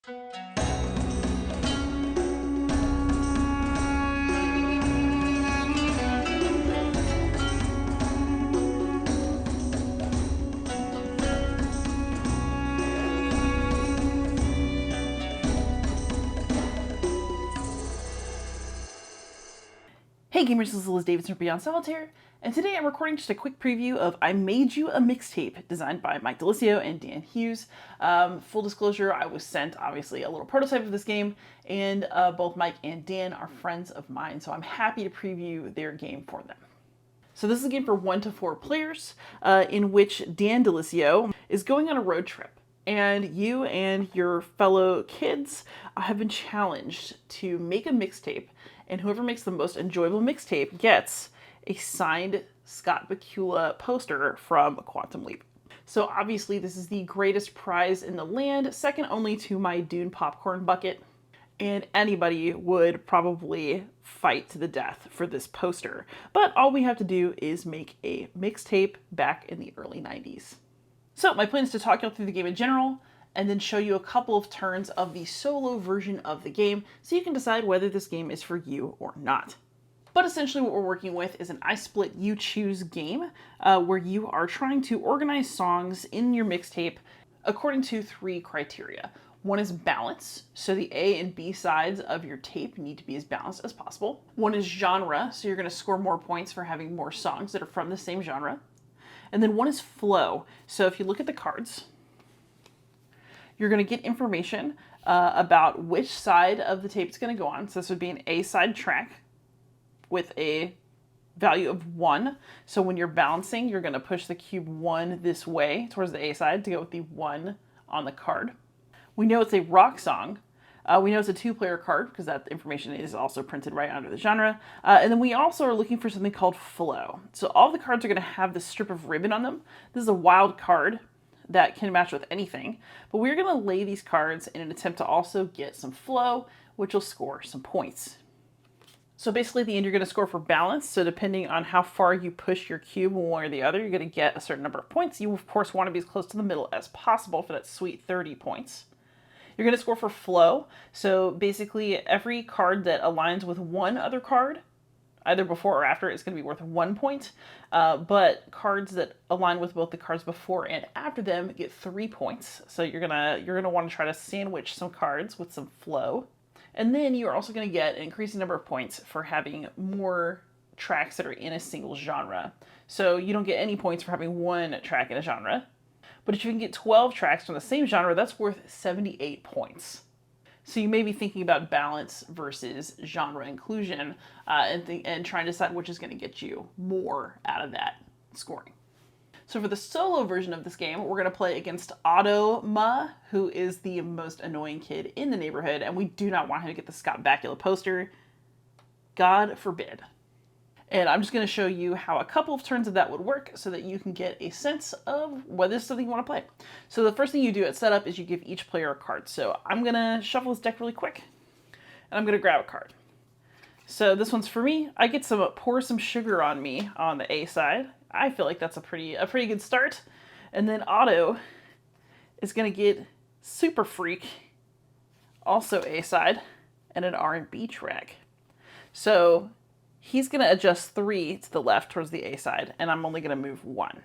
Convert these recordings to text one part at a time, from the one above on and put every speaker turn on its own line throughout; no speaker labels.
Hey gamers, this is Liz Davidson from Beyond Solitaire, and today I'm recording just a quick preview of I Made You a Mixtape, designed by Mike Delisio and Dan Hughes. Full disclosure, I was sent, obviously, a little prototype of this game, and both Mike and Dan are friends of mine, so I'm happy to preview their game for them. So this is a game for 1 to 4 players, in which Dan Delisio is going on a road trip. And you and your fellow kids have been challenged to make a mixtape, and whoever makes the most enjoyable mixtape gets a signed Scott Bakula poster from Quantum Leap. So obviously this is the greatest prize in the land, second only to my Dune popcorn bucket, and anybody would probably fight to the death for this poster. But all we have to do is make a mixtape back in the early 90s. So my plan is to talk you through the game in general, and then show you a couple of turns of the solo version of the game, so you can decide whether this game is for you or not. But essentially what we're working with is an I Split, You Choose game, where you are trying to organize songs in your mixtape according to 3 criteria. One is balance, so the A and B sides of your tape need to be as balanced as possible. One is genre, so you're going to score more points for having more songs that are from the same genre. And then one is flow. So if you look at the cards, you're going to get information about which side of the tape it's going to go on. So this would be an A side track with a value of 1. So when you're balancing, you're going to push the cube 1 this way towards the A side to go with the 1 on the card. We know it's a rock song. We know it's a 2-player card because that information is also printed right under the genre. And then we also are looking for something called flow. So all the cards are going to have this strip of ribbon on them. This is a wild card that can match with anything. But we're going to lay these cards in an attempt to also get some flow, which will score some points. So basically at the end you're going to score for balance. So depending on how far you push your cube one way or the other, you're going to get a certain number of points. You of course want to be as close to the middle as possible for that sweet 30 points. You're going to score for flow. So basically every card that aligns with one other card, either before or after, is going to be worth 1 point. But cards that align with both the cards before and after them get 3 points. So you're gonna want to try to sandwich some cards with some flow. And then you're also going to get an increasing number of points for having more tracks that are in a single genre. So you don't get any points for having 1 track in a genre. But if you can get 12 tracks from the same genre, that's worth 78 points. So you may be thinking about balance versus genre inclusion and trying to decide which is going to get you more out of that scoring. So for the solo version of this game, we're going to play against Automa, who is the most annoying kid in the neighborhood, and we do not want him to get the Scott Bakula poster. God forbid. And I'm just going to show you how a couple of turns of that would work so that you can get a sense of whether this is something you want to play. So the first thing you do at setup is you give each player a card. So I'm going to shuffle this deck really quick, and I'm going to grab a card. So this one's for me. I get some Pour Some Sugar on Me on the A side. I feel like that's a pretty good start. And then Otto is going to get Super Freak, also A side, and an R&B track. So he's going to adjust 3 to the left towards the A side, and I'm only going to move 1.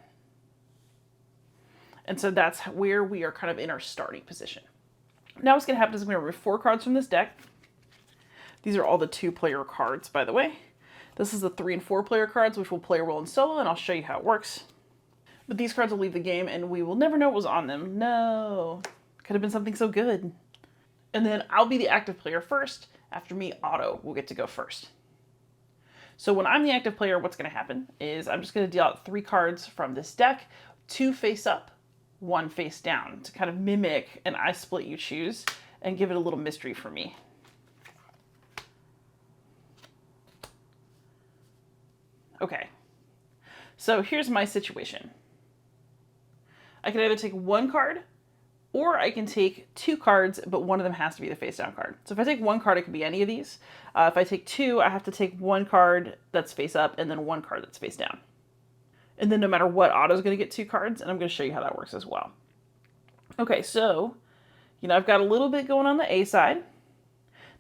And so that's where we are kind of in our starting position. Now what's going to happen is I'm going to remove 4 cards from this deck. These are all the 2-player cards, by the way. This is the 3- and 4-player cards, which will play a role in solo, and I'll show you how it works. But these cards will leave the game, and we will never know what was on them. No. Could have been something so good. And then I'll be the active player first. After me, Otto will get to go first. So when I'm the active player, what's going to happen is I'm just going to deal out 3 cards from this deck, 2 face up, 1 face down, to kind of mimic an I Split, You Choose, and give it a little mystery for me. Okay, so here's my situation. I can either take 1 card, or I can take 2 cards, but one of them has to be the face down card. So if I take 1 card, it could be any of these. If I take 2, I have to take 1 card that's face up and then 1 card that's face down. And then no matter what, Otto's going to get 2 cards, and I'm going to show you how that works as well. Okay, so You know, I've got a little bit going on the A side.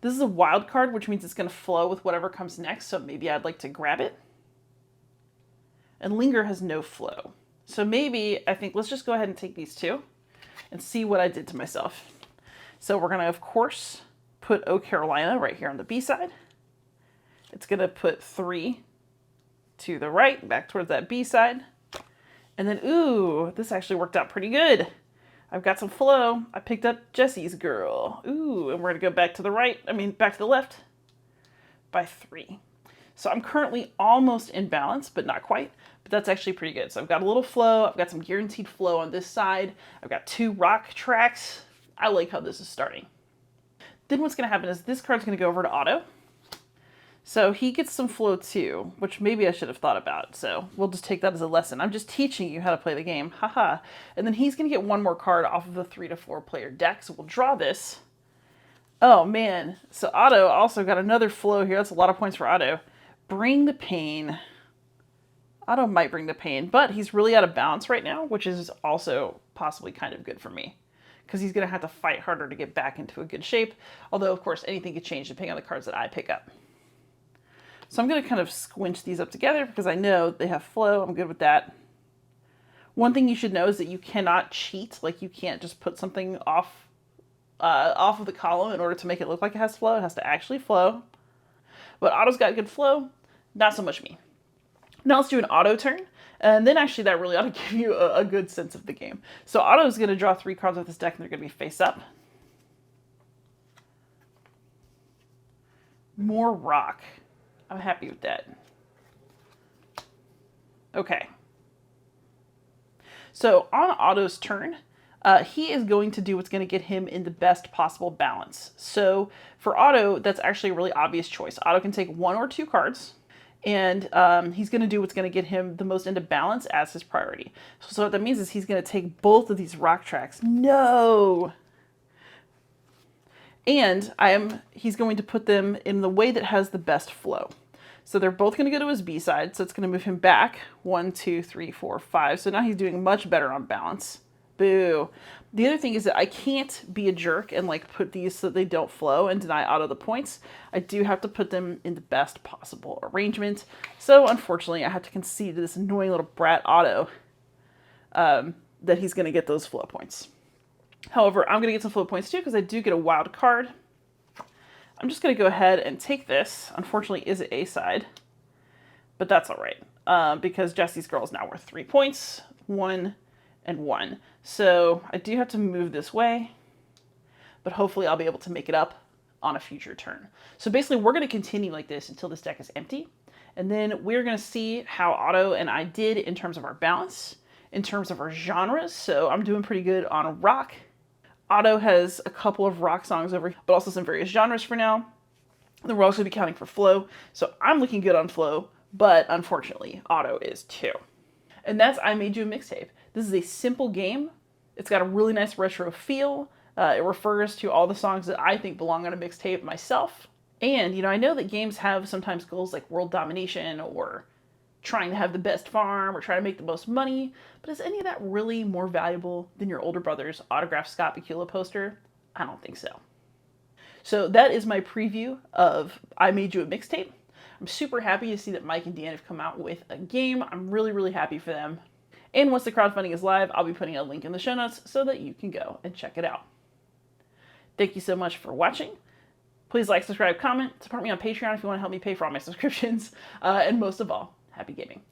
This is a wild card, which means it's going to flow with whatever comes next, so maybe I'd like to grab it. And Linger has no flow. So maybe, I think, let's just go ahead and take these two and see what I did to myself. So we're going to, of course, put Oh Carolina right here on the B side. It's going to put 3 to the right, back towards that B side. And then, ooh, this actually worked out pretty good. I've got some flow. I picked up Jesse's Girl. Ooh, and we're going to go back to the right, back to the left by 3. So I'm currently almost in balance, but not quite. But that's actually pretty good. So I've got a little flow. I've got some guaranteed flow on this side. I've got 2 rock tracks. I like how this is starting. Then what's going to happen is this card's going to go over to Otto. So he gets some flow too, which maybe I should have thought about. So we'll just take that as a lesson. I'm just teaching you how to play the game. Haha. And then he's going to get 1 more card off of the 3 to 4 player deck. So we'll draw this. Oh man. So Otto also got another flow here. That's a lot of points for Otto. Bring the pain. Otto might bring the pain, but he's really out of balance right now, which is also possibly kind of good for me, because he's going to have to fight harder to get back into a good shape. Although, of course, anything could change depending on the cards that I pick up. So I'm going to kind of squinch these up together because I know they have flow. I'm good with that. One thing you should know is that you cannot cheat. Like, you can't just put something off of the column in order to make it look like it has flow. It has to actually flow. But Otto's got good flow. Not so much me. Now let's do an Otto turn. And then actually that really ought to give you a good sense of the game. So Otto's going to draw 3 cards off this deck, and they're going to be face up. More rock. I'm happy with that. Okay. So on Otto's turn, he is going to do what's going to get him in the best possible balance. So for Otto, that's actually a really obvious choice. Otto can take 1 or 2 cards, and he's going to do what's going to get him the most into balance as his priority. So what that means is he's going to take both of these rock tracks. No! And he's going to put them in the way that has the best flow. So they're both going to go to his B side, so it's going to move him back 1, 2, 3, 4, 5. So now he's doing much better on balance. Boo. The other thing is that I can't be a jerk and like put these so that they don't flow and deny Otto the points. I do have to put them in the best possible arrangement. So unfortunately, I have to concede to this annoying little brat Otto that he's going to get those flow points. However, I'm going to get some flow points too because I do get a wild card. I'm just going to go ahead and take this. Unfortunately, is it A side, but that's all right because Jesse's Girl is now worth 3 points, 1 and 1. So I do have to move this way, but hopefully I'll be able to make it up on a future turn. So basically, we're going to continue like this until this deck is empty, and then we're going to see how Otto and I did in terms of our balance, in terms of our genres. So I'm doing pretty good on rock. Otto has a couple of rock songs over, but also some various genres for now. Then we're also going to be counting for flow. So I'm looking good on flow, but unfortunately, Otto is too. And that's I Made You a Mixtape. This is a simple game. It's got a really nice retro feel. It refers to all the songs that I think belong on a mixtape myself. And, you know, I know that games have sometimes goals like world domination or trying to have the best farm or trying to make the most money, but is any of that really more valuable than your older brother's autographed Scott Bakula poster? I don't think so. So that is my preview of I Made You a Mixtape. I'm super happy to see that Mike and Dan have come out with a game. I'm really, really happy for them. And once the crowdfunding is live, I'll be putting a link in the show notes so that you can go and check it out. Thank you so much for watching. Please like, subscribe, comment, support me on Patreon if you want to help me pay for all my subscriptions. And most of all, happy gaming.